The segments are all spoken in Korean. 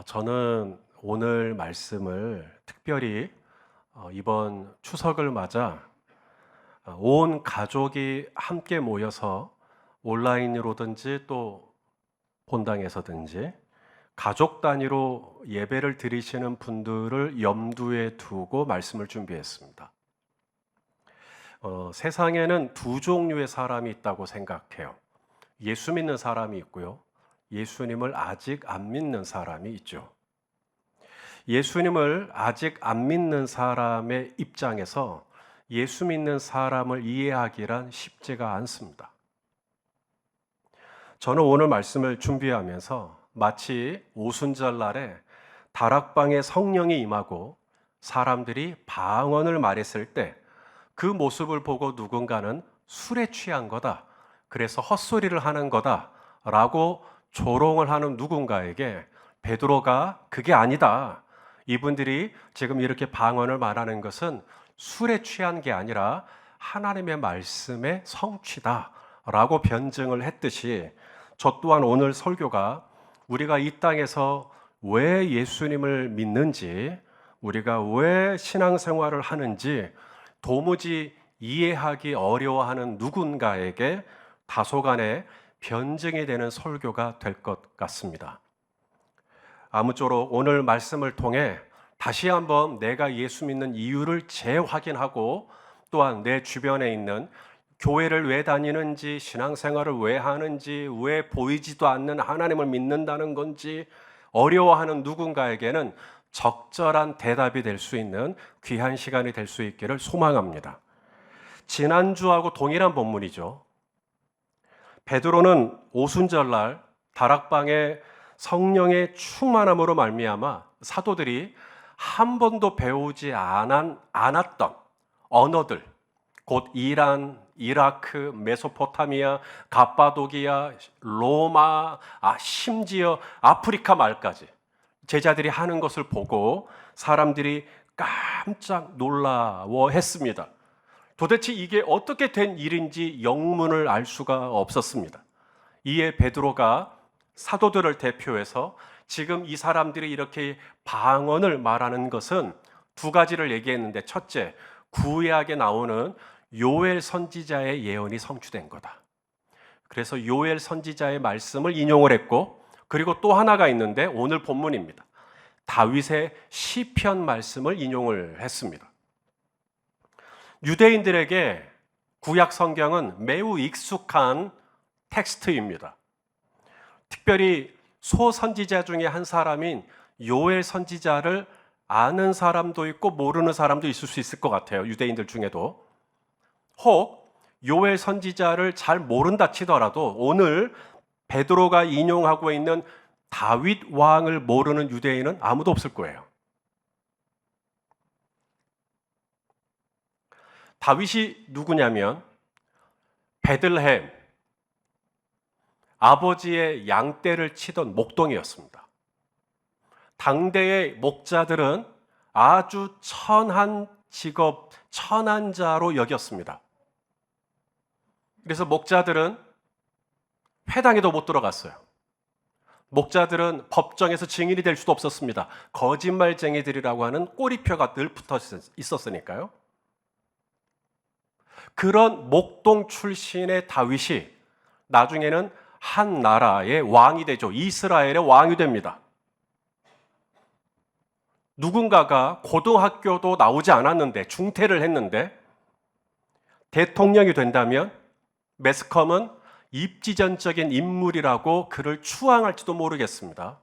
저는 오늘 말씀을 특별히 이번 추석을 맞아 온 가족이 함께 모여서 온라인으로든지 또 본당에서든지 가족 단위로 예배를 드리시는 분들을 염두에 두고 말씀을 준비했습니다. 세상에는 두 종류의 사람이 있다고 생각해요. 예수 믿는 사람이 있고요. 예수님을 아직 안 믿는 사람이 있죠. 예수님을 아직 안 믿는 사람의 입장에서 예수 믿는 사람을 이해하기란 쉽지가 않습니다. 저는 오늘 말씀을 준비하면서 마치 오순절 날에 다락방에 성령이 임하고 사람들이 방언을 말했을 때 그 모습을 보고 누군가는 술에 취한 거다, 그래서 헛소리를 하는 거다 라고 조롱을 하는 누군가에게 베드로가 그게 아니다, 이분들이 지금 이렇게 방언을 말하는 것은 술에 취한 게 아니라 하나님의 말씀의 성취다 라고 변증을 했듯이, 저 또한 오늘 설교가 우리가 이 땅에서 왜 예수님을 믿는지, 우리가 왜 신앙생활을 하는지 도무지 이해하기 어려워하는 누군가에게 다소간의 변증이 되는 설교가 될 것 같습니다. 아무쪼록 오늘 말씀을 통해 다시 한번 내가 예수 믿는 이유를 재확인하고, 또한 내 주변에 있는 교회를 왜 다니는지, 신앙생활을 왜 하는지, 왜 보이지도 않는 하나님을 믿는다는 건지 어려워하는 누군가에게는 적절한 대답이 될 수 있는 귀한 시간이 될 수 있기를 소망합니다. 지난주하고 동일한 본문이죠. 베드로는 오순절날 다락방에 성령의 충만함으로 말미암아 사도들이 한 번도 배우지 않았던 언어들, 곧 이란, 이라크, 메소포타미아, 갑바도기아, 로마, 심지어 아프리카 말까지 제자들이 하는 것을 보고 사람들이 깜짝 놀라워했습니다. 도대체 이게 어떻게 된 일인지 영문을 알 수가 없었습니다. 이에 베드로가 사도들을 대표해서 지금 이 사람들이 이렇게 방언을 말하는 것은 두 가지를 얘기했는데, 첫째, 구약에 나오는 요엘 선지자의 예언이 성취된 거다. 그래서 요엘 선지자의 말씀을 인용을 했고, 그리고 또 하나가 있는데 오늘 본문입니다. 다윗의 시편 말씀을 인용을 했습니다. 유대인들에게 구약 성경은 매우 익숙한 텍스트입니다. 특별히 소선지자 중에 한 사람인 요엘 선지자를 아는 사람도 있고 모르는 사람도 있을 수 있을 것 같아요. 유대인들 중에도. 혹 요엘 선지자를 잘 모른다 치더라도 오늘 베드로가 인용하고 있는 다윗 왕을 모르는 유대인은 아무도 없을 거예요. 다윗이 누구냐면 베들레헴, 아버지의 양떼를 치던 목동이었습니다. 당대의 목자들은 아주 천한 직업, 천한 자로 여겼습니다. 그래서 목자들은 회당에도 못 들어갔어요. 목자들은 법정에서 증인이 될 수도 없었습니다. 거짓말쟁이들이라고 하는 꼬리표가 늘 붙어 있었으니까요. 그런 목동 출신의 다윗이 나중에는 한 나라의 왕이 되죠. 이스라엘의 왕이 됩니다. 누군가가 고등학교도 나오지 않았는데, 중퇴를 했는데 대통령이 된다면 매스컴은 입지전적인 인물이라고 그를 추앙할지도 모르겠습니다.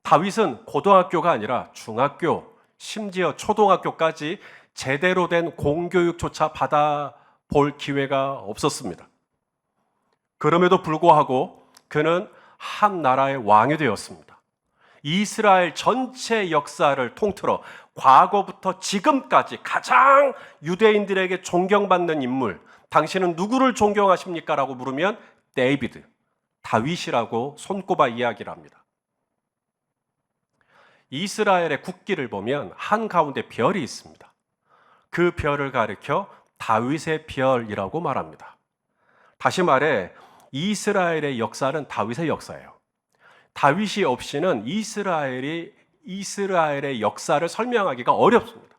다윗은 고등학교가 아니라 중학교, 심지어 초등학교까지 제대로 된 공교육조차 받아볼 기회가 없었습니다. 그럼에도 불구하고 그는 한 나라의 왕이 되었습니다. 이스라엘 전체 역사를 통틀어 과거부터 지금까지 가장 유대인들에게 존경받는 인물, 당신은 누구를 존경하십니까? 라고 물으면 데이비드, 다윗이라고 손꼽아 이야기를 합니다. 이스라엘의 국기를 보면 한가운데 별이 있습니다. 그 별을 가리켜 다윗의 별이라고 말합니다. 다시 말해 이스라엘의 역사는 다윗의 역사예요. 다윗이 없이는 이스라엘의 역사를 설명하기가 어렵습니다.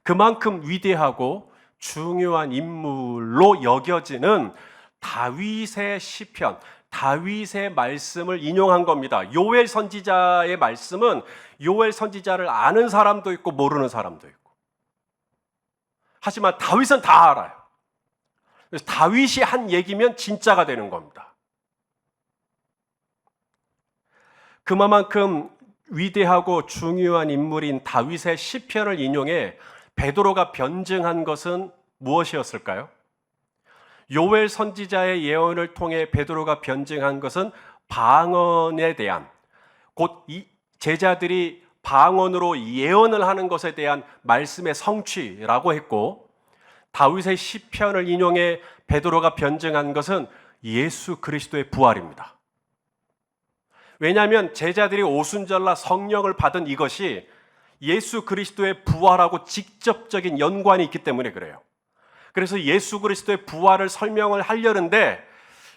그만큼 위대하고 중요한 인물로 여겨지는 다윗의 시편, 다윗의 말씀을 인용한 겁니다. 요엘 선지자의 말씀은 요엘 선지자를 아는 사람도 있고 모르는 사람도 있고. 하지만 다윗은 다 알아요. 그래서 다윗이 한 얘기면 진짜가 되는 겁니다. 그만큼 위대하고 중요한 인물인 다윗의 시편을 인용해 베드로가 변증한 것은 무엇이었을까요? 요엘 선지자의 예언을 통해 베드로가 변증한 것은 방언에 대한, 곧 제자들이 방언으로 예언을 하는 것에 대한 말씀의 성취라고 했고, 다윗의 시편을 인용해 베드로가 변증한 것은 예수 그리스도의 부활입니다. 왜냐하면 제자들이 오순절날 성령을 받은 이것이 예수 그리스도의 부활하고 직접적인 연관이 있기 때문에 그래요. 그래서 예수 그리스도의 부활을 설명을 하려는데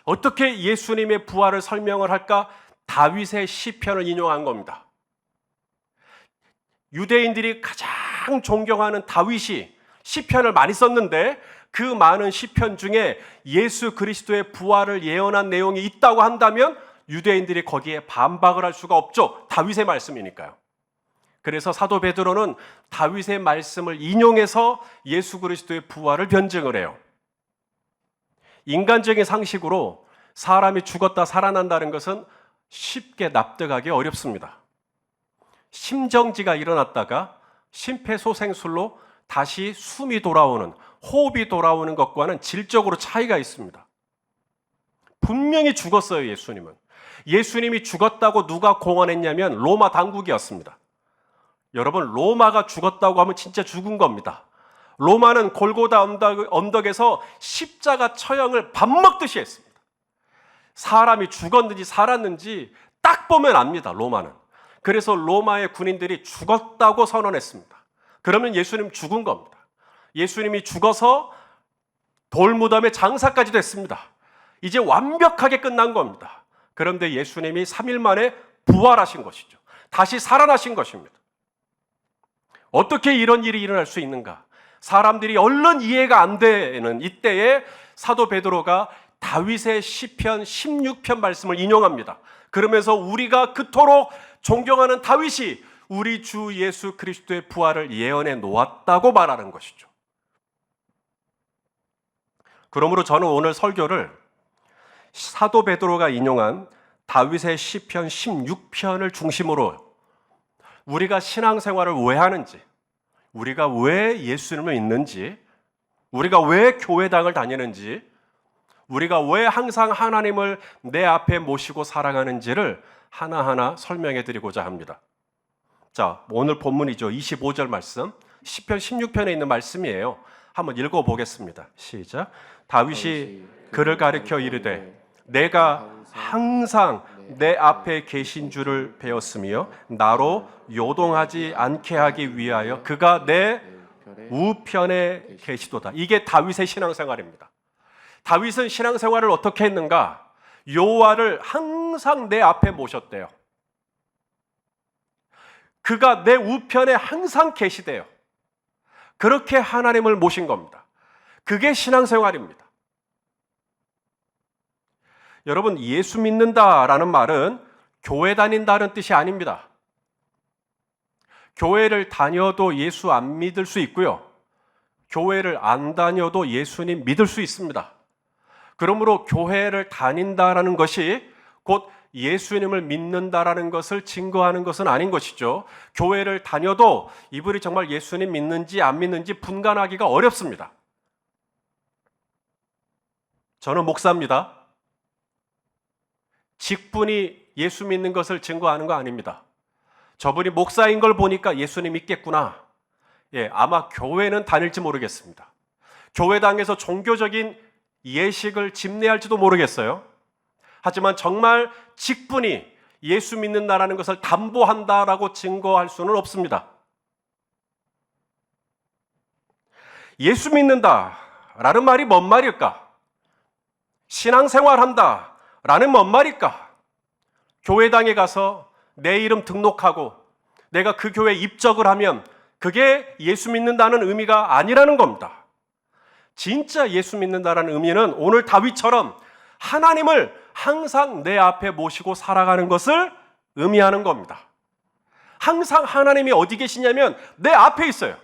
어떻게 예수님의 부활을 설명을 할까? 다윗의 시편을 인용한 겁니다. 유대인들이 가장 존경하는 다윗이 시편을 많이 썼는데 그 많은 시편 중에 예수 그리스도의 부활을 예언한 내용이 있다고 한다면 유대인들이 거기에 반박을 할 수가 없죠. 다윗의 말씀이니까요. 그래서 사도 베드로는 다윗의 말씀을 인용해서 예수 그리스도의 부활을 변증을 해요. 인간적인 상식으로 사람이 죽었다 살아난다는 것은 쉽게 납득하기 어렵습니다. 심정지가 일어났다가 심폐소생술로 다시 숨이 돌아오는, 호흡이 돌아오는 것과는 질적으로 차이가 있습니다. 분명히 죽었어요, 예수님은. 예수님이 죽었다고 누가 공언했냐면 로마 당국이었습니다. 여러분, 로마가 죽었다고 하면 진짜 죽은 겁니다. 로마는 골고다 언덕에서 십자가 처형을 밥 먹듯이 했습니다. 사람이 죽었는지 살았는지 딱 보면 압니다, 로마는. 그래서 로마의 군인들이 죽었다고 선언했습니다. 그러면 예수님 죽은 겁니다. 예수님이 죽어서 돌무덤에 장사까지 됐습니다. 이제 완벽하게 끝난 겁니다. 그런데 예수님이 3일 만에 부활하신 것이죠. 다시 살아나신 것입니다. 어떻게 이런 일이 일어날 수 있는가? 사람들이 얼른 이해가 안 되는 이때에 사도 베드로가 다윗의 시편 16편 말씀을 인용합니다. 그러면서 우리가 그토록 존경하는 다윗이 우리 주 예수 그리스도의 부활을 예언해 놓았다고 말하는 것이죠. 그러므로 저는 오늘 설교를 사도 베드로가 인용한 다윗의 시편 16편을 중심으로 우리가 신앙생활을 왜 하는지, 우리가 왜 예수님을 믿는지, 우리가 왜 교회당을 다니는지, 우리가 왜 항상 하나님을 내 앞에 모시고 살아가는지를 하나하나 설명해 드리고자 합니다. 자, 오늘 본문이죠. 25절 말씀, 시편 16편에 있는 말씀이에요. 한번 읽어보겠습니다. 시작. 다윗이 그를 가리켜 이르되 내가 항상 내 앞에 계신 줄을 배웠으며 나로 요동하지 않게 하기 위하여 그가 내 우편에 계시도다. 이게 다윗의 신앙생활입니다. 다윗은 신앙생활을 어떻게 했는가? 여호와를 항상 내 앞에 모셨대요. 그가 내 우편에 항상 계시대요. 그렇게 하나님을 모신 겁니다. 그게 신앙생활입니다. 여러분, 예수 믿는다라는 말은 교회 다닌다는 뜻이 아닙니다. 교회를 다녀도 예수 안 믿을 수 있고요. 교회를 안 다녀도 예수님 믿을 수 있습니다. 그러므로 교회를 다닌다라는 것이 곧 예수님을 믿는다라는 것을 증거하는 것은 아닌 것이죠. 교회를 다녀도 이분이 정말 예수님 믿는지 안 믿는지 분간하기가 어렵습니다. 저는 목사입니다. 직분이 예수 믿는 것을 증거하는 거 아닙니다. 저분이 목사인 걸 보니까 예수님 믿겠구나. 아마 교회는 다닐지 모르겠습니다. 교회당에서 종교적인 예식을 집례할지도 모르겠어요. 하지만 정말 직분이 예수 믿는다라는 것을 담보한다라고 증거할 수는 없습니다. 예수 믿는다라는 말이 뭔 말일까? 신앙생활한다라는 뭔 말일까? 교회당에 가서 내 이름 등록하고 내가 그 교회에 입적을 하면 그게 예수 믿는다는 의미가 아니라는 겁니다. 진짜 예수 믿는다는 의미는 오늘 다윗처럼 하나님을 항상 내 앞에 모시고 살아가는 것을 의미하는 겁니다. 항상 하나님이 어디 계시냐면 내 앞에 있어요.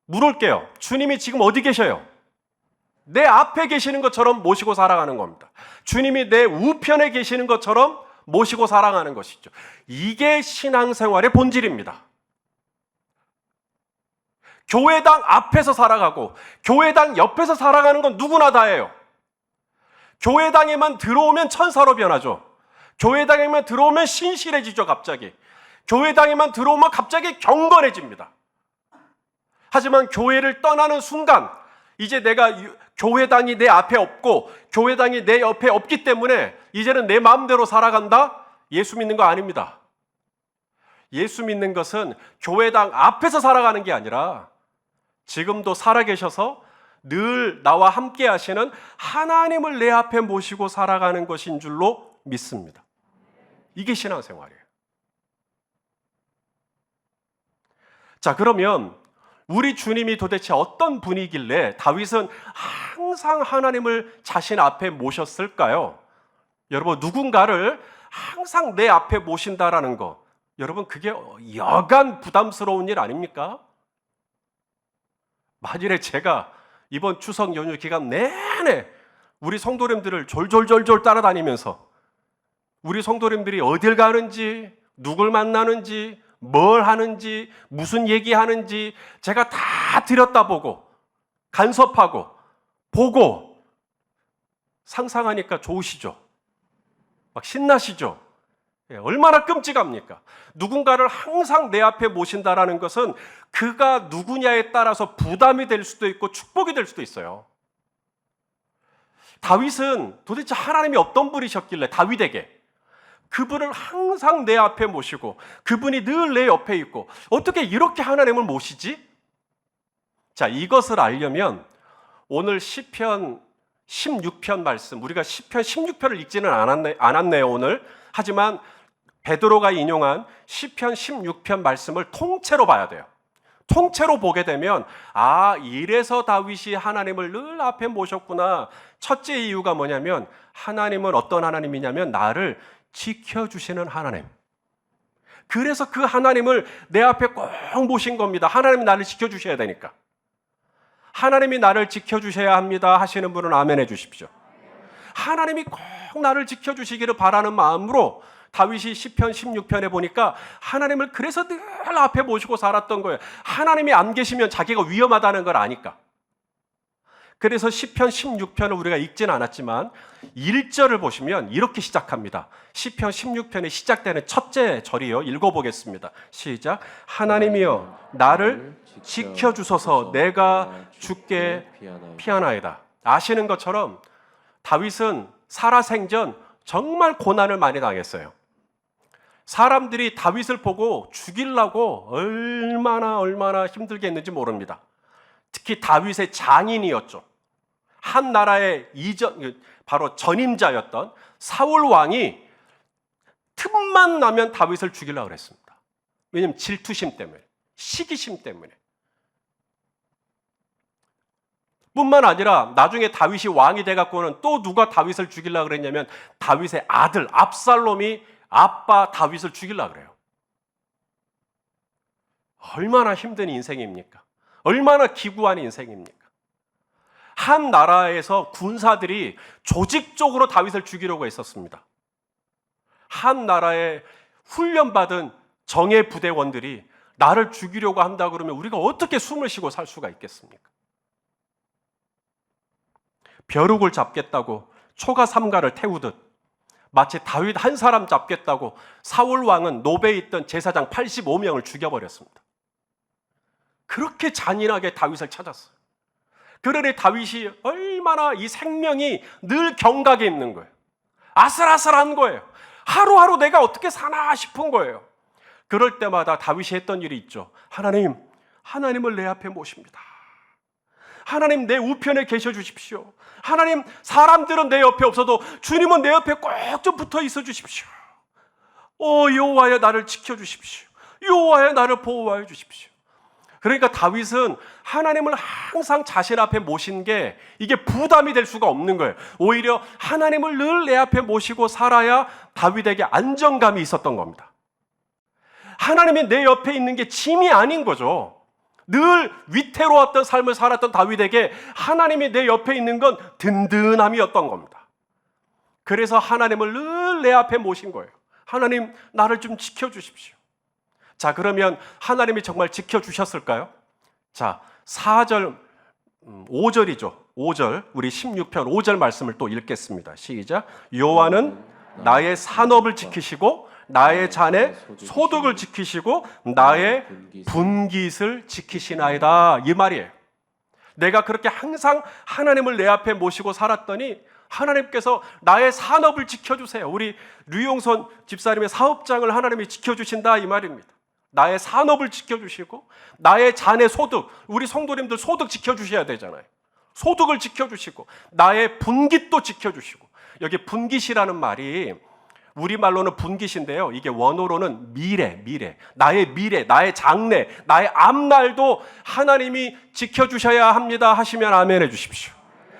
물을게요. 주님이 지금 어디 계셔요? 내 앞에 계시는 것처럼 모시고 살아가는 겁니다. 주님이 내 우편에 계시는 것처럼 모시고 살아가는 것이죠. 이게 신앙생활의 본질입니다. 교회당 앞에서 살아가고 교회당 옆에서 살아가는 건 누구나 다예요. 교회당에만 들어오면 천사로 변하죠. 교회당에만 들어오면 신실해지죠, 갑자기. 교회당에만 들어오면 갑자기 경건해집니다. 하지만 교회를 떠나는 순간 이제 내가 교회당이 내 앞에 없고 교회당이 내 옆에 없기 때문에 이제는 내 마음대로 살아간다? 예수 믿는 거 아닙니다. 예수 믿는 것은 교회당 앞에서 살아가는 게 아니라 지금도 살아계셔서 늘 나와 함께 하시는 하나님을 내 앞에 모시고 살아가는 것인 줄로 믿습니다. 이게 신앙생활이에요. 자, 그러면 우리 주님이 도대체 어떤 분이길래 다윗은 항상 하나님을 자신 앞에 모셨을까요? 여러분, 누군가를 항상 내 앞에 모신다라는 거, 여러분, 그게 여간 부담스러운 일 아닙니까? 만일에 제가 이번 추석 연휴 기간 내내 우리 성도님들을 졸졸졸졸 따라다니면서 우리 성도님들이 어딜 가는지, 누굴 만나는지, 뭘 하는지, 무슨 얘기하는지 제가 다 들여다보고 간섭하고 보고 상상하니까 좋으시죠? 막 신나시죠? 얼마나 끔찍합니까? 누군가를 항상 내 앞에 모신다라는 것은 그가 누구냐에 따라서 부담이 될 수도 있고 축복이 될 수도 있어요. 다윗은 도대체 하나님이 어떤 분이셨길래 다윗에게 그분을 항상 내 앞에 모시고 그분이 늘 내 옆에 있고 어떻게 이렇게 하나님을 모시지? 자, 이것을 알려면 오늘 시편 16편 말씀, 우리가 시편 16편을 읽지는 않았네요 오늘. 하지만 베드로가 인용한 시편 16편 말씀을 통째로 봐야 돼요. 통째로 보게 되면 이래서 다윗이 하나님을 늘 앞에 모셨구나. 첫째 이유가 뭐냐면 하나님은 어떤 하나님이냐면 나를 지켜주시는 하나님. 그래서 그 하나님을 내 앞에 꼭 모신 겁니다. 하나님이 나를 지켜주셔야 되니까. 하나님이 나를 지켜주셔야 합니다 하시는 분은 아멘 해주십시오. 하나님이 꼭 나를 지켜주시기를 바라는 마음으로 다윗이 시편 16편에 보니까 하나님을 그래서 늘 앞에 모시고 살았던 거예요. 하나님이 안 계시면 자기가 위험하다는 걸 아니까. 그래서 시편 16편을 우리가 읽지는 않았지만 1절을 보시면 이렇게 시작합니다. 시편 16편에 시작되는 첫째 절이요. 읽어보겠습니다. 시작. 하나님이여 나를 지켜주소서 내가 주께 피하나이다. 아시는 것처럼 다윗은 살아생전 정말 고난을 많이 당했어요. 사람들이 다윗을 보고 죽이려고 얼마나 힘들게 했는지 모릅니다. 특히 다윗의 장인이었죠. 한 나라의 바로 전임자였던 사울 왕이 틈만 나면 다윗을 죽이려고 했습니다. 왜냐하면 질투심 때문에, 시기심 때문에. 뿐만 아니라 나중에 다윗이 왕이 돼갖고는 또 누가 다윗을 죽이려고 그랬냐면 다윗의 아들 압살롬이 아빠 다윗을 죽이려고 그래요. 얼마나 힘든 인생입니까? 얼마나 기구한 인생입니까? 한 나라에서 군사들이 조직적으로 다윗을 죽이려고 했었습니다. 한 나라의 훈련받은 정예 부대원들이 나를 죽이려고 한다 그러면 우리가 어떻게 숨을 쉬고 살 수가 있겠습니까? 벼룩을 잡겠다고 초가 삼가를 태우듯 마치 다윗 한 사람 잡겠다고 사울 왕은 노베에 있던 제사장 85명을 죽여버렸습니다. 그렇게 잔인하게 다윗을 찾았어요. 그러니 다윗이 얼마나 이 생명이 늘 경각에 있는 거예요. 아슬아슬한 거예요. 하루하루 내가 어떻게 사나 싶은 거예요. 그럴 때마다 다윗이 했던 일이 있죠. 하나님을 내 앞에 모십니다. 하나님 내 우편에 계셔 주십시오. 하나님 사람들은 내 옆에 없어도 주님은 내 옆에 꼭 좀 붙어 있어 주십시오. 여호와여 나를 지켜 주십시오. 여호와여 나를 보호하여 주십시오. 그러니까 다윗은 하나님을 항상 자신 앞에 모신 게 이게 부담이 될 수가 없는 거예요. 오히려 하나님을 늘 내 앞에 모시고 살아야 다윗에게 안정감이 있었던 겁니다. 하나님이 내 옆에 있는 게 짐이 아닌 거죠. 늘 위태로웠던 삶을 살았던 다윗에게 하나님이 내 옆에 있는 건 든든함이었던 겁니다. 그래서 하나님을 늘 내 앞에 모신 거예요. 하나님 나를 좀 지켜주십시오. 자, 그러면 하나님이 정말 지켜주셨을까요? 자, 4절, 5절이죠. 5절, 우리 16편 5절 말씀을 또 읽겠습니다. 시작. 여호와는 나의 산업을 지키시고 나의 잔의 소득을 지키시고 나의 분깃을 지키시나이다. 이 말이에요. 내가 그렇게 항상 하나님을 내 앞에 모시고 살았더니 하나님께서 나의 산업을 지켜주세요. 우리 류용선 집사님의 사업장을 하나님이 지켜주신다 이 말입니다. 나의 산업을 지켜주시고 나의 잔의 소득, 우리 성도님들 소득 지켜주셔야 되잖아요. 소득을 지켜주시고 나의 분깃도 지켜주시고, 여기 분깃이라는 말이 우리말로는 분깃인데요, 이게 원어로는 미래, 나의 미래, 나의 장래, 나의 앞날도 하나님이 지켜주셔야 합니다 하시면 아멘 해주십시오.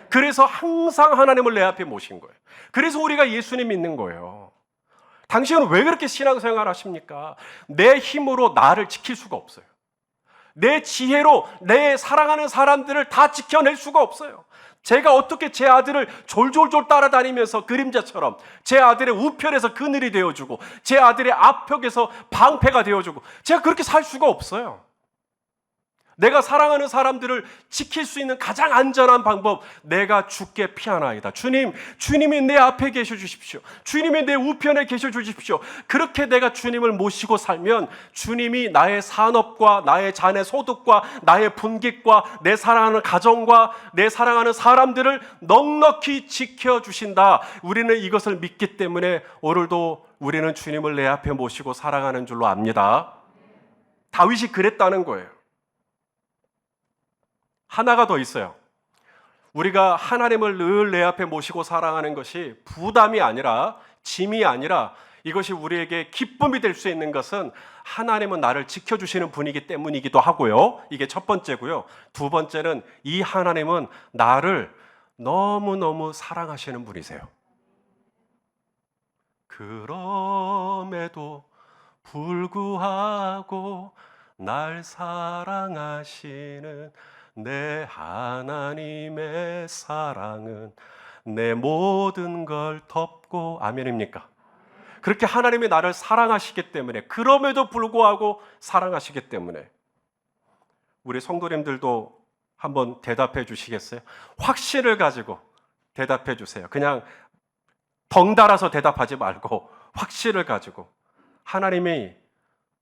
그래서 항상 하나님을 내 앞에 모신 거예요. 그래서 우리가 예수님 믿는 거예요. 당신은 왜 그렇게 신앙생활 하십니까? 내 힘으로 나를 지킬 수가 없어요. 내 지혜로 내 사랑하는 사람들을 다 지켜낼 수가 없어요. 제가 어떻게 제 아들을 졸졸졸 따라다니면서 그림자처럼 제 아들의 우편에서 그늘이 되어주고 제 아들의 앞벽에서 방패가 되어주고, 제가 그렇게 살 수가 없어요. 내가 사랑하는 사람들을 지킬 수 있는 가장 안전한 방법, 내가 주께 피하나이다. 주님이 내 앞에 계셔 주십시오. 주님이 내 우편에 계셔 주십시오. 그렇게 내가 주님을 모시고 살면 주님이 나의 산업과 나의 잔의 소득과 나의 분깃과 내 사랑하는 가정과 내 사랑하는 사람들을 넉넉히 지켜주신다. 우리는 이것을 믿기 때문에 오늘도 우리는 주님을 내 앞에 모시고 살아가는 줄로 압니다. 다윗이 그랬다는 거예요. 하나가 더 있어요. 우리가 하나님을 늘 내 앞에 모시고 살아가는 것이 부담이 아니라, 짐이 아니라, 이것이 우리에게 기쁨이 될 수 있는 것은 하나님은 나를 지켜주시는 분이기 때문이기도 하고요. 이게 첫 번째고요. 두 번째는 이 하나님은 나를 너무너무 사랑하시는 분이세요. 그럼에도 불구하고 날 사랑하시는 내 하나님의 사랑은 내 모든 걸 덮고, 아멘입니까? 그렇게 하나님이 나를 사랑하시기 때문에, 그럼에도 불구하고 사랑하시기 때문에, 우리 성도님들도 한번 대답해 주시겠어요? 확신을 가지고 대답해 주세요. 그냥 덩달아서 대답하지 말고 확신을 가지고. 하나님이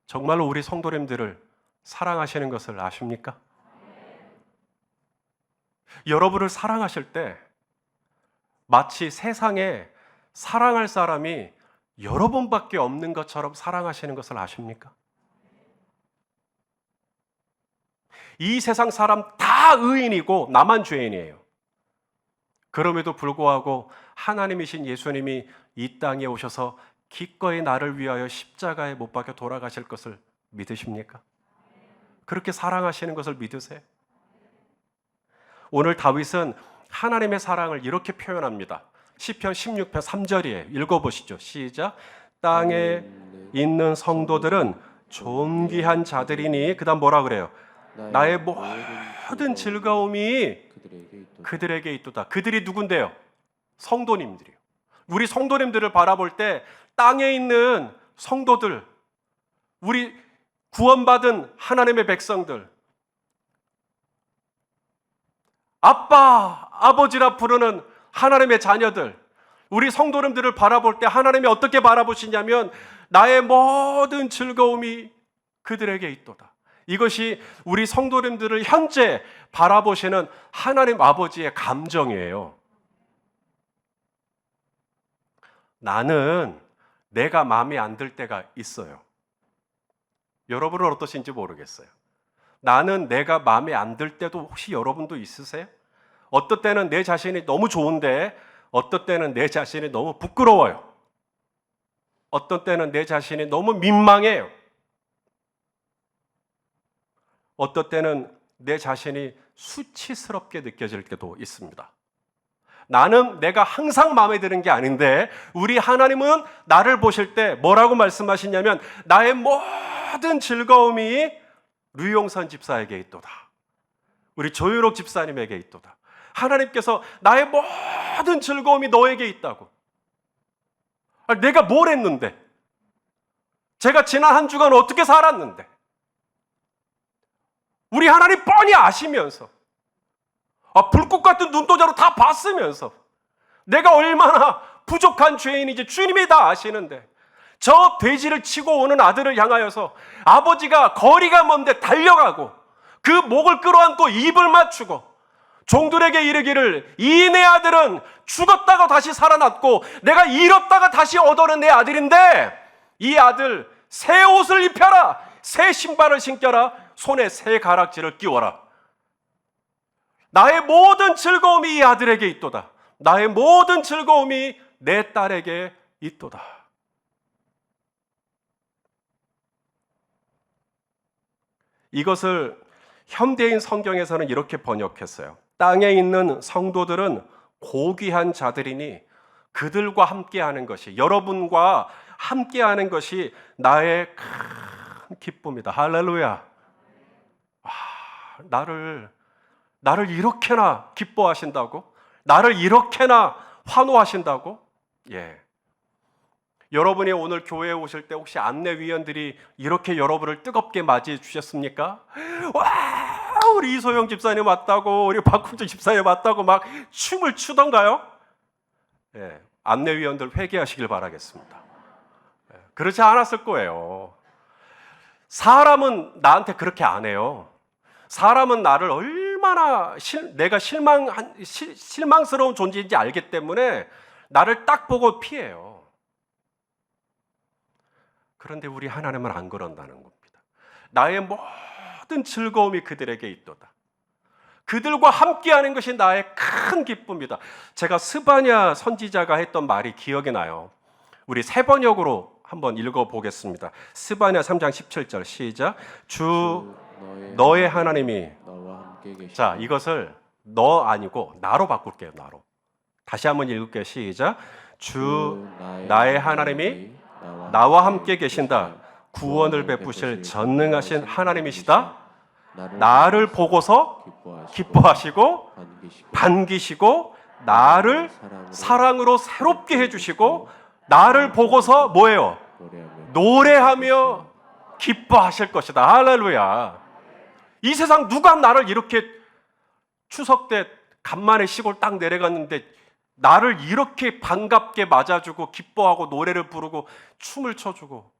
정말로 우리 성도님들을 사랑하시는 것을 아십니까? 여러분을 사랑하실 때 마치 세상에 사랑할 사람이 여러분밖에 없는 것처럼 사랑하시는 것을 아십니까? 이 세상 사람 다 의인이고 나만 죄인이에요. 그럼에도 불구하고 하나님이신 예수님이 이 땅에 오셔서 기꺼이 나를 위하여 십자가에 못 박혀 돌아가실 것을 믿으십니까? 그렇게 사랑하시는 것을 믿으세요? 오늘 다윗은 하나님의 사랑을 이렇게 표현합니다. 시편 16편 3절이에요. 읽어보시죠. 시작. 땅에 있는 성도들은 존귀한 자들이니, 그 다음 뭐라 그래요? 나의 모든 즐거움이 그들에게 있도다. 그들이 누군데요? 성도님들이요. 우리 성도님들을 바라볼 때 땅에 있는 성도들, 우리 구원받은 하나님의 백성들, 아빠, 아버지라 부르는 하나님의 자녀들, 우리 성도님들을 바라볼 때 하나님이 어떻게 바라보시냐면 나의 모든 즐거움이 그들에게 있도다. 이것이 우리 성도님들을 현재 바라보시는 하나님 아버지의 감정이에요. 나는 내가 마음에 안 들 때가 있어요. 여러분은 어떠신지 모르겠어요. 나는 내가 마음에 안 들 때도 혹시 여러분도 있으세요? 어떨 때는 내 자신이 너무 좋은데 어떨 때는 내 자신이 너무 부끄러워요. 어떤 때는 내 자신이 너무 민망해요. 어떤 때는 내 자신이 수치스럽게 느껴질 때도 있습니다. 나는 내가 항상 마음에 드는 게 아닌데 우리 하나님은 나를 보실 때 뭐라고 말씀하시냐면 나의 모든 즐거움이 류용선 집사에게 있도다. 우리 조유록 집사님에게 있도다. 하나님께서 나의 모든 즐거움이 너에게 있다고. 내가 뭘 했는데? 제가 지난 한 주간 어떻게 살았는데? 우리 하나님 뻔히 아시면서 불꽃 같은 눈동자로 다 봤으면서 내가 얼마나 부족한 죄인인지 주님이 다 아시는데 저 돼지를 치고 오는 아들을 향하여서 아버지가 거리가 먼데 달려가고 그 목을 끌어안고 입을 맞추고 종들에게 이르기를 이 내 아들은 죽었다가 다시 살아났고 내가 잃었다가 다시 얻어낸 내 아들인데 이 아들 새 옷을 입혀라, 새 신발을 신겨라, 손에 새 가락지를 끼워라. 나의 모든 즐거움이 이 아들에게 있도다. 나의 모든 즐거움이 내 딸에게 있도다. 이것을 현대인 성경에서는 이렇게 번역했어요. 땅에 있는 성도들은 고귀한 자들이니 그들과 함께하는 것이, 여러분과 함께하는 것이 나의 큰 기쁨이다. 할렐루야. 나를 이렇게나 기뻐하신다고? 나를 이렇게나 환호하신다고? 예. 여러분이 오늘 교회에 오실 때 혹시 안내위원들이 이렇게 여러분을 뜨겁게 맞이해 주셨습니까? 와, 우리 이소영 집사님 왔다고, 우리 박훈주 집사님 왔다고 막 춤을 추던가요? 예. 안내위원들 회개하시길 바라겠습니다. 예. 그렇지 않았을 거예요. 사람은 나한테 그렇게 안 해요. 사람은 나를 얼마나 내가 실망스러운 존재인지 알기 때문에 나를 딱 보고 피해요. 그런데 우리 하나님은 안 그런다는 겁니다. 나의 모든 즐거움이 그들에게 있도다. 그들과 함께하는 것이 나의 큰 기쁨이다. 제가 스바냐 선지자가 했던 말이 기억이 나요. 우리 세 번역으로 한번 읽어보겠습니다. 스바냐 3장 17절 시작. 주 너의 하나님이 너와 함께 계시다. 자, 이것을 너 아니고 나로 바꿀게요. 나로. 다시 한번 읽을게요. 시작. 주 나의 하나님이 나와 함께 계신다. 구원을 베푸실 전능하신 하나님이시다. 나를 보고서 기뻐하시고 반기시고 나를 사랑으로 새롭게 해주시고 나를 보고서 뭐예요? 노래하며 기뻐하실 것이다. 할렐루야. 이 세상 누가 나를 이렇게 추석 때 간만에 시골 딱 내려갔는데 나를 이렇게 반갑게 맞아주고 기뻐하고 노래를 부르고 춤을 춰주고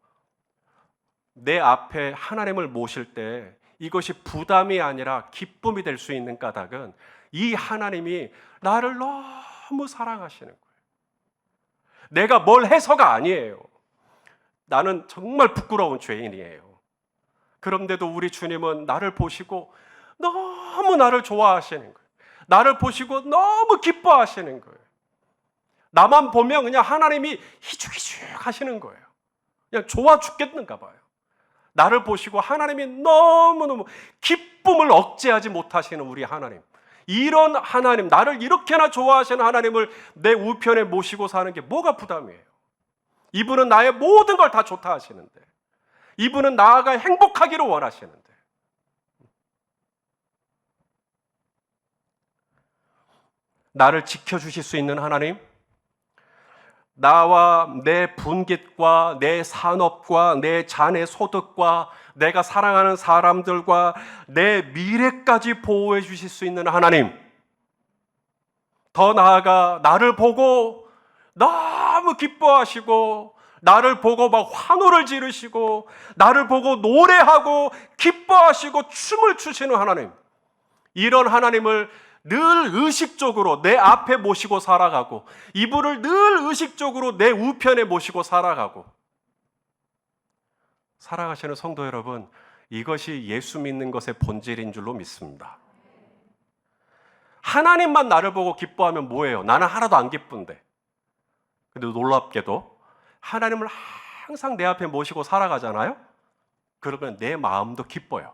내 앞에 하나님을 모실 때 이것이 부담이 아니라 기쁨이 될 수 있는 까닭은 이 하나님이 나를 너무 사랑하시는 거예요. 내가 뭘 해서가 아니에요. 나는 정말 부끄러운 죄인이에요. 그런데도 우리 주님은 나를 보시고 너무 나를 좋아하시는 거예요. 나를 보시고 너무 기뻐하시는 거예요. 나만 보면 그냥 하나님이 희죽희죽 하시는 거예요. 그냥 좋아 죽겠는가 봐요. 나를 보시고 하나님이 너무너무 기쁨을 억제하지 못하시는 우리 하나님. 이런 하나님, 나를 이렇게나 좋아하시는 하나님을 내 우편에 모시고 사는 게 뭐가 부담이에요? 이분은 나의 모든 걸 다 좋다 하시는데, 이분은 나가 행복하기를 원하시는데, 나를 지켜주실 수 있는 하나님, 나와 내 분깃과 내 산업과 내 자녀 소득과 내가 사랑하는 사람들과 내 미래까지 보호해 주실 수 있는 하나님, 더 나아가 나를 보고 너무 기뻐하시고 나를 보고 막 환호를 지르시고 나를 보고 노래하고 기뻐하시고 춤을 추시는 하나님, 이런 하나님을 늘 의식적으로 내 앞에 모시고 살아가고 이분을 늘 의식적으로 내 우편에 모시고 살아가고 살아가시는 성도 여러분, 이것이 예수 믿는 것의 본질인 줄로 믿습니다. 하나님만 나를 보고 기뻐하면 뭐예요? 나는 하나도 안 기쁜데. 근데 놀랍게도 하나님을 항상 내 앞에 모시고 살아가잖아요? 그러면 내 마음도 기뻐요.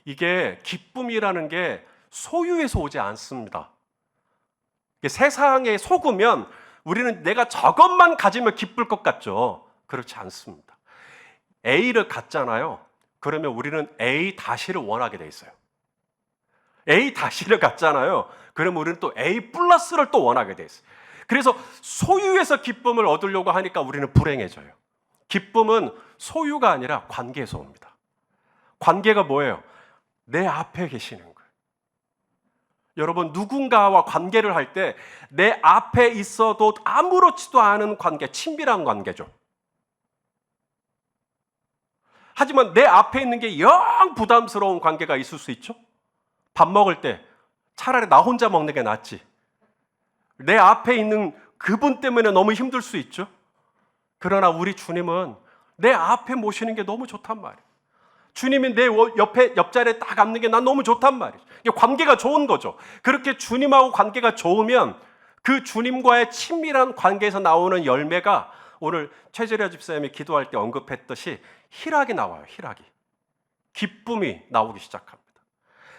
이게 기쁨이라는 게 소유에서 오지 않습니다. 세상에 속으면 우리는 내가 저것만 가지면 기쁠 것 같죠? 그렇지 않습니다. A를 갖잖아요. 그러면 우리는 A-를 원하게 돼 있어요. A-를 갖잖아요. 그러면 우리는 또 A+를 또 원하게 돼 있어요. 그래서 소유에서 기쁨을 얻으려고 하니까 우리는 불행해져요. 기쁨은 소유가 아니라 관계에서 옵니다. 관계가 뭐예요? 내 앞에 계시는 거예요. 여러분, 누군가와 관계를 할 때 내 앞에 있어도 아무렇지도 않은 관계, 친밀한 관계죠. 하지만 내 앞에 있는 게 영 부담스러운 관계가 있을 수 있죠. 밥 먹을 때 차라리 나 혼자 먹는 게 낫지. 내 앞에 있는 그분 때문에 너무 힘들 수 있죠. 그러나 우리 주님은 내 앞에 모시는 게 너무 좋단 말이에요. 주님이 내 옆자리에 딱 앉는 게 난 너무 좋단 말이에요. 이게 관계가 좋은 거죠. 그렇게 주님하고 관계가 좋으면 그 주님과의 친밀한 관계에서 나오는 열매가 오늘 최재려 집사님이 기도할 때 언급했듯이 희락이 나와요. 희락이. 기쁨이 나오기 시작합니다.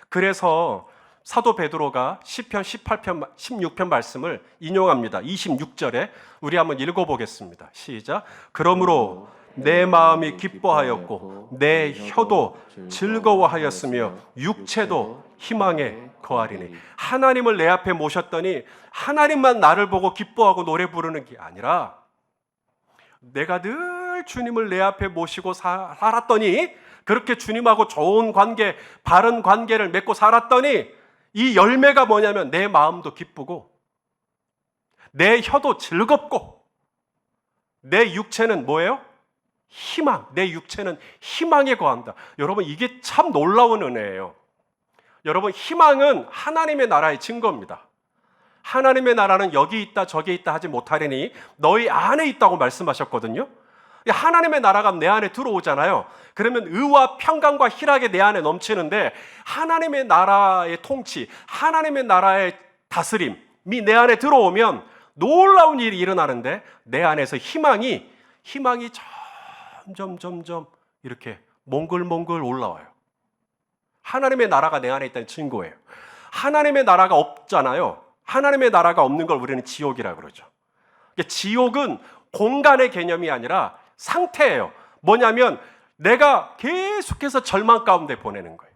그래서 사도 베드로가 시편 18편, 16편 말씀을 인용합니다. 26절에 우리 한번 읽어보겠습니다. 시작. 그러므로 내 마음이 기뻐하였고 내 혀도 즐거워하였으며 육체도 희망에 거하리니. 하나님을 내 앞에 모셨더니 하나님만 나를 보고 기뻐하고 노래 부르는 게 아니라 내가 늘 주님을 내 앞에 모시고 살았더니, 그렇게 주님하고 좋은 관계, 바른 관계를 맺고 살았더니 이 열매가 뭐냐면 내 마음도 기쁘고 내 혀도 즐겁고 내 육체는 뭐예요? 희망. 내 육체는 희망에 거한다. 여러분, 이게 참 놀라운 은혜예요. 여러분, 희망은 하나님의 나라의 증거입니다. 하나님의 나라는 여기 있다 저기 있다 하지 못하리니 너희 안에 있다고 말씀하셨거든요. 하나님의 나라가 내 안에 들어오잖아요. 그러면 의와 평강과 희락이 내 안에 넘치는데, 하나님의 나라의 통치, 하나님의 나라의 다스림이 내 안에 들어오면 놀라운 일이 일어나는데, 내 안에서 희망이 점점 이렇게 몽글몽글 올라와요. 하나님의 나라가 내 안에 있다는 증거예요. 하나님의 나라가 없잖아요. 하나님의 나라가 없는 걸 우리는 지옥이라고 그러죠. 지옥은 공간의 개념이 아니라 상태예요. 뭐냐면 내가 계속해서 절망 가운데 보내는 거예요.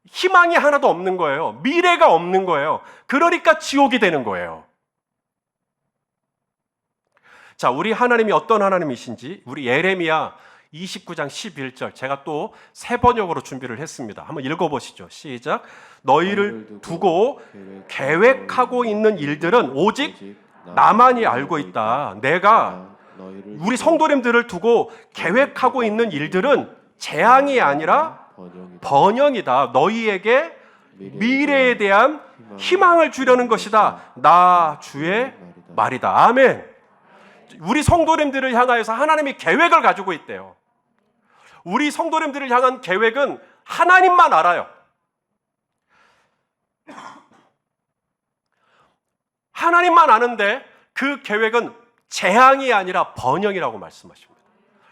희망이 하나도 없는 거예요. 미래가 없는 거예요. 그러니까 지옥이 되는 거예요. 자, 우리 하나님이 어떤 하나님이신지 우리 예레미야 29장 11절 제가 또 새 번역으로 준비를 했습니다. 한번 읽어보시죠. 시작. 너희를 두고 계획하고 있는 일들은 오직 나만이 알고 있다. 내가 우리 성도님들을 두고 계획하고 있는 일들은 재앙이 아니라 번영이다. 너희에게 미래에 대한 희망을 주려는 것이다. 나 주의 말이다. 아멘. 우리 성도님들을 향하여서 하나님이 계획을 가지고 있대요. 우리 성도님들을 향한 계획은 하나님만 알아요. 하나님만 아는데 그 계획은 재앙이 아니라 번영이라고 말씀하십니다.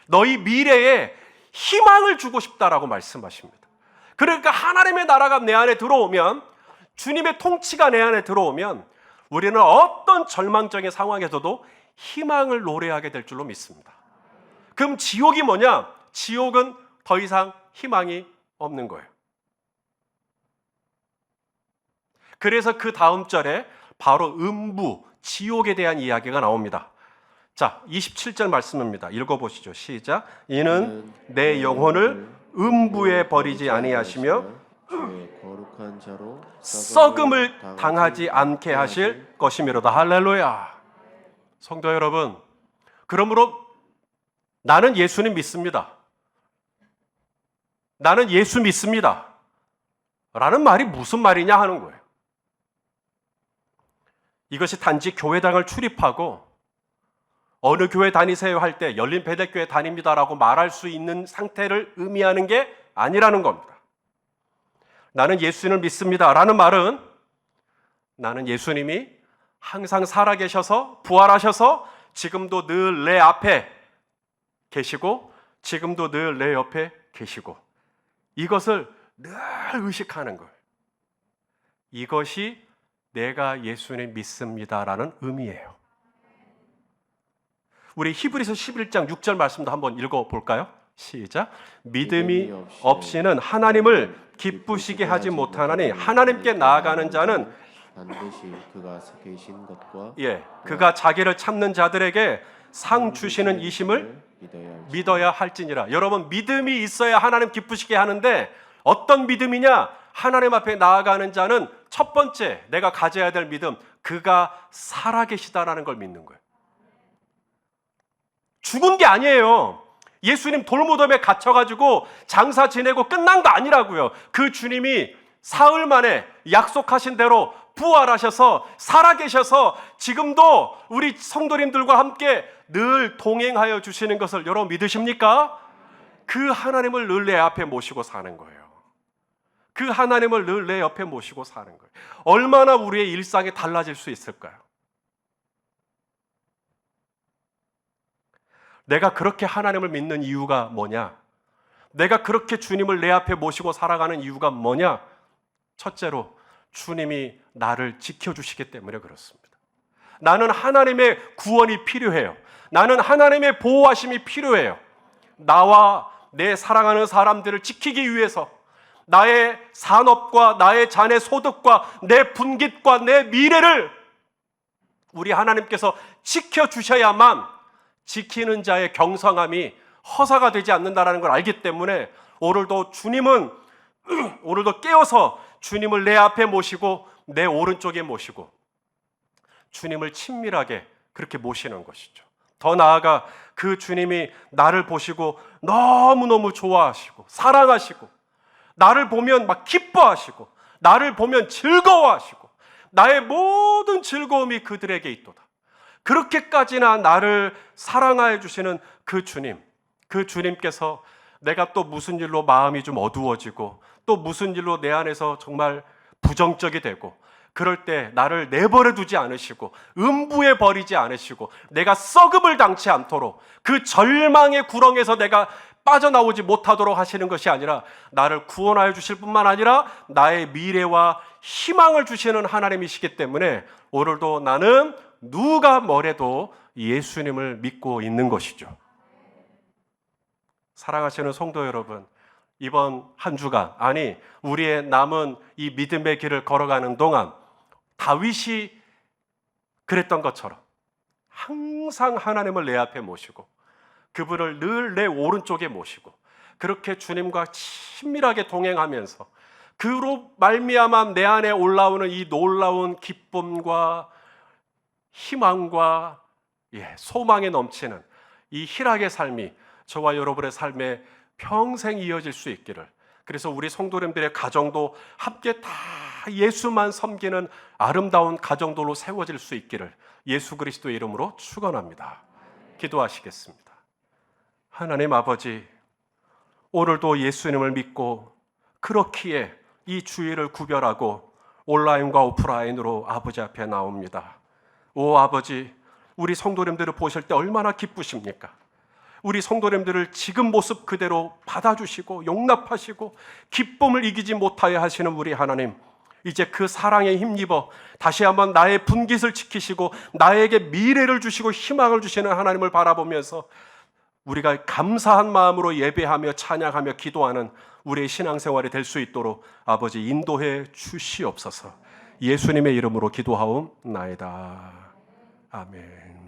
너희 미래에 희망을 주고 싶다라고 말씀하십니다. 그러니까 하나님의 나라가 내 안에 들어오면, 주님의 통치가 내 안에 들어오면 우리는 어떤 절망적인 상황에서도 희망을 노래하게 될 줄로 믿습니다. 그럼 지옥이 뭐냐? 지옥은 더 이상 희망이 없는 거예요. 그래서 그 다음 절에 바로 음부, 지옥에 대한 이야기가 나옵니다. 자, 27절 말씀입니다. 읽어보시죠. 시작. 이는 내 영혼을 음부에 버리지 아니하시며 썩음을 당하지 않게 하실 것이미로다. 할렐루야. 성도 여러분, 그러므로 나는 예수님 믿습니다. 나는 예수 믿습니다. 라는 말이 무슨 말이냐 하는 거예요. 이것이 단지 교회당을 출입하고 어느 교회 다니세요 할 때 열린 배대교회 다닙니다라고 말할 수 있는 상태를 의미하는 게 아니라는 겁니다. 나는 예수님을 믿습니다라는 말은 나는 예수님이 항상 살아계셔서 부활하셔서 지금도 늘 내 앞에 계시고 지금도 늘 내 옆에 계시고 이것을 늘 의식하는 거예요. 이것이 내가 예수님 믿습니다라는 의미예요. 우리 히브리서 11장 6절 말씀도 한번 읽어볼까요? 시작. 믿음이 없이는 하나님을 기쁘시게 하지 못하나니 하나님께 나아가는 자는 반드시 그가 계신 것과 그가 자기를 찾는 자들에게 상 주시는 이심을 믿어야 할지니라. 여러분, 믿음이 있어야 하나님 기쁘시게 하는데 어떤 믿음이냐? 하나님 앞에 나아가는 자는 첫 번째 내가 가져야 될 믿음, 그가 살아계시다라는 걸 믿는 거예요. 죽은 게 아니에요. 예수님 돌무덤에 갇혀가지고 장사 지내고 끝난 거 아니라고요. 그 주님이 사흘 만에 약속하신 대로 부활하셔서 살아계셔서 지금도 우리 성도님들과 함께 늘 동행하여 주시는 것을 여러분 믿으십니까? 그 하나님을 늘 내 앞에 모시고 사는 거예요. 그 하나님을 늘 내 옆에 모시고 사는 거예요. 얼마나 우리의 일상이 달라질 수 있을까요? 내가 그렇게 하나님을 믿는 이유가 뭐냐? 내가 그렇게 주님을 내 앞에 모시고 살아가는 이유가 뭐냐? 첫째로 주님이 나를 지켜주시기 때문에 그렇습니다. 나는 하나님의 구원이 필요해요. 나는 하나님의 보호하심이 필요해요. 나와 내 사랑하는 사람들을 지키기 위해서 나의 산업과 나의 자녀 소득과 내 분깃과 내 미래를 우리 하나님께서 지켜주셔야만 지키는 자의 경성함이 허사가 되지 않는다는 걸 알기 때문에 오늘도 깨어서 주님을 내 앞에 모시고 내 오른쪽에 모시고 주님을 친밀하게 그렇게 모시는 것이죠. 더 나아가 그 주님이 나를 보시고 너무너무 좋아하시고 사랑하시고 나를 보면 막 기뻐하시고 나를 보면 즐거워하시고 나의 모든 즐거움이 그들에게 있도다. 그렇게까지나 나를 사랑하여 주시는 그 주님, 그 주님께서 내가 또 무슨 일로 마음이 좀 어두워지고 또 무슨 일로 내 안에서 정말 부정적이 되고 그럴 때 나를 내버려 두지 않으시고 음부에 버리지 않으시고 내가 썩음을 당치 않도록 그 절망의 구렁에서 내가 빠져나오지 못하도록 하시는 것이 아니라 나를 구원하여 주실 뿐만 아니라 나의 미래와 희망을 주시는 하나님이시기 때문에 오늘도 나는 누가 뭐래도 예수님을 믿고 있는 것이죠. 사랑하시는 성도 여러분, 이번 한 주간, 아니 우리의 남은 이 믿음의 길을 걸어가는 동안 다윗이 그랬던 것처럼 항상 하나님을 내 앞에 모시고 그분을 늘 내 오른쪽에 모시고 그렇게 주님과 친밀하게 동행하면서 그로 말미암아 내 안에 올라오는 이 놀라운 기쁨과 희망과 소망에 넘치는 이 희락의 삶이 저와 여러분의 삶에 평생 이어질 수 있기를, 그래서 우리 성도님들의 가정도 함께 다 예수만 섬기는 아름다운 가정들로 세워질 수 있기를 예수 그리스도의 이름으로 축원합니다. 기도하시겠습니다. 하나님 아버지, 오늘도 예수님을 믿고 그렇기에 이 주일을 구별하고 온라인과 오프라인으로 아버지 앞에 나옵니다. 오 아버지, 우리 성도님들을 보실 때 얼마나 기쁘십니까? 우리 성도님들을 지금 모습 그대로 받아주시고 용납하시고 기쁨을 이기지 못하여 하시는 우리 하나님, 이제 그 사랑에 힘입어 다시 한번 나의 분깃을 지키시고 나에게 미래를 주시고 희망을 주시는 하나님을 바라보면서 우리가 감사한 마음으로 예배하며 찬양하며 기도하는 우리의 신앙생활이 될 수 있도록 아버지 인도해 주시옵소서. 예수님의 이름으로 기도하옵나이다. 아멘.